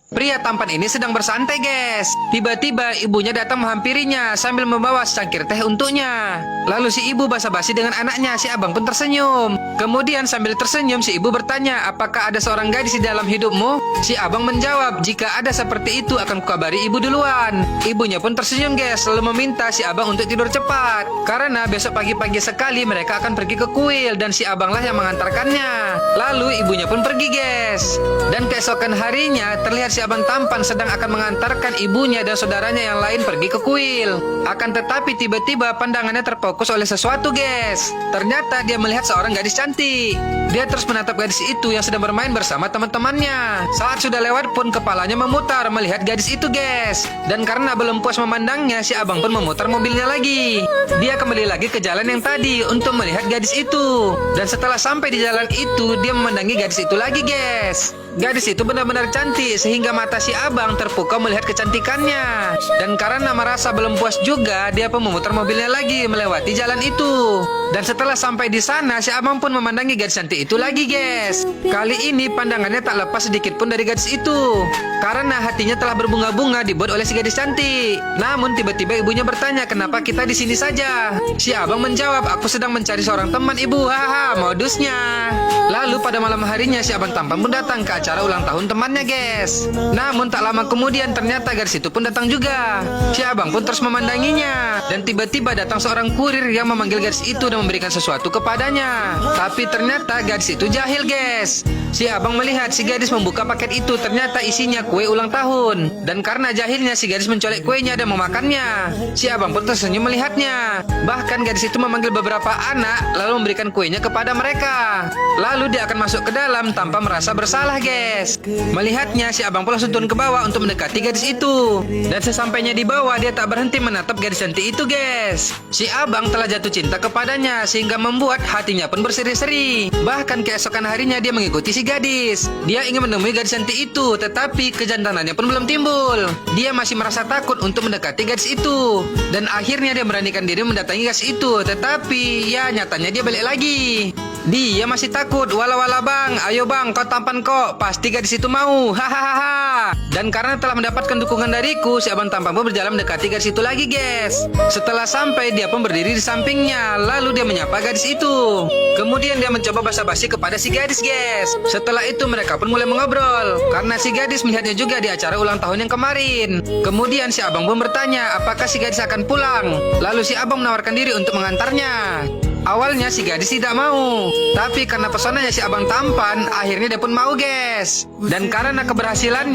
Pria tampan ini sedang bersantai, guys. Tiba-tiba ibunya datang menghampirinya sambil membawa secangkir teh untuknya. Lalu si ibu basa-basi dengan anaknya, si abang pun tersenyum. Kemudian sambil tersenyum si ibu bertanya, apakah ada seorang gadis di dalam hidupmu? Si abang menjawab, jika ada seperti itu akan kukabari ibu duluan. Ibunya pun tersenyum, guys, lalu meminta si abang untuk tidur cepat. Karena besok pagi-pagi sekali mereka akan pergi ke kuil dan si abanglah yang mengantarkannya. Lalu ibunya pun pergi, guys. Dan keesokan harinya terlihat si abang tampan sedang akan mengantarkan ibunya dan saudaranya yang lain pergi ke kuil. Akan tetapi tiba-tiba pandangannya terfokus oleh sesuatu, guys. Ternyata dia melihat seorang gadis cantik. Dia terus menatap gadis itu yang sedang bermain bersama teman-temannya. Saat sudah lewat pun kepalanya memutar melihat gadis itu, guys. Dan karena belum puas memandangnya, si abang pun memutar mobilnya lagi. Dia kembali lagi ke jalan yang tadi untuk melihat gadis itu. Dan setelah sampai di jalan itu, dia memandangi gadis itu lagi, guys. Gadis itu benar-benar cantik sehingga mata si abang terpukau melihat kecantikannya. Dan karena merasa belum puas juga, dia pun memutar mobilnya lagi melewati jalan itu. Dan setelah sampai di sana, si abang pun memandangi gadis cantik itu lagi, guys. Kali ini pandangannya tak lepas sedikit pun dari gadis itu. Karena hatinya telah berbunga-bunga dibuat oleh si gadis cantik. Namun tiba-tiba ibunya bertanya, kenapa kita di sini saja? Si abang menjawab, aku sedang mencari seorang teman ibu, haha, modusnya. Lalu pada malam harinya si abang tampan pun datang ke acara ulang tahun temannya, guys. Namun tak lama kemudian ternyata gadis itu pun datang juga. Si abang pun terus memandanginya. Dan tiba-tiba datang seorang kurir yang memanggil gadis itu dan memberikan sesuatu kepadanya. Tapi ternyata gadis itu jahil, guys. Si abang melihat si gadis membuka paket itu, ternyata isinya kue ulang tahun. Dan karena jahilnya si gadis mencolek kuenya dan memakannya. Si abang pun tersenyum melihatnya. Bahkan gadis itu memanggil beberapa anak lalu memberikan kuenya kepada mereka. Lalu dia akan masuk ke dalam tanpa merasa bersalah, guys. Melihatnya, si abang pun langsung turun ke bawah untuk mendekati gadis itu. Dan sesampainya di bawah, dia tak berhenti menatap gadis cantik itu, guys. Si abang telah jatuh cinta kepadanya sehingga membuat hatinya pun berseri-seri. Bahkan keesokan harinya dia mengikuti si gadis. Dia ingin menemui gadis cantik itu, tetapi kejantanannya pun belum timbul. Dia masih merasa takut untuk mendekati gadis itu. Dan akhirnya dia beranikan diri mendatangi gadis itu, tetapi ya nyatanya dia balik lagi. Dia masih takut. Wala-wala bang, ayo bang, kau tampan kok, pasti gadis itu mau, hahaha. Dan karena telah mendapatkan dukungan dariku, si abang tampan pun berjalan mendekati gadis itu lagi, guys. Setelah sampai, dia pun berdiri di sampingnya. Lalu dia menyapa gadis itu. Kemudian dia mencoba basa-basi kepada si gadis, guys. Setelah itu mereka pun mulai mengobrol. Karena si gadis melihatnya juga di acara ulang tahun yang kemarin. Kemudian si abang pun bertanya, apakah si gadis akan pulang? Lalu si abang menawarkan diri untuk mengantarnya. Awalnya si gadis tidak mau, tapi karena pesonanya si abang tampan, akhirnya dia pun mau, guys. Dan karena keberhasilannya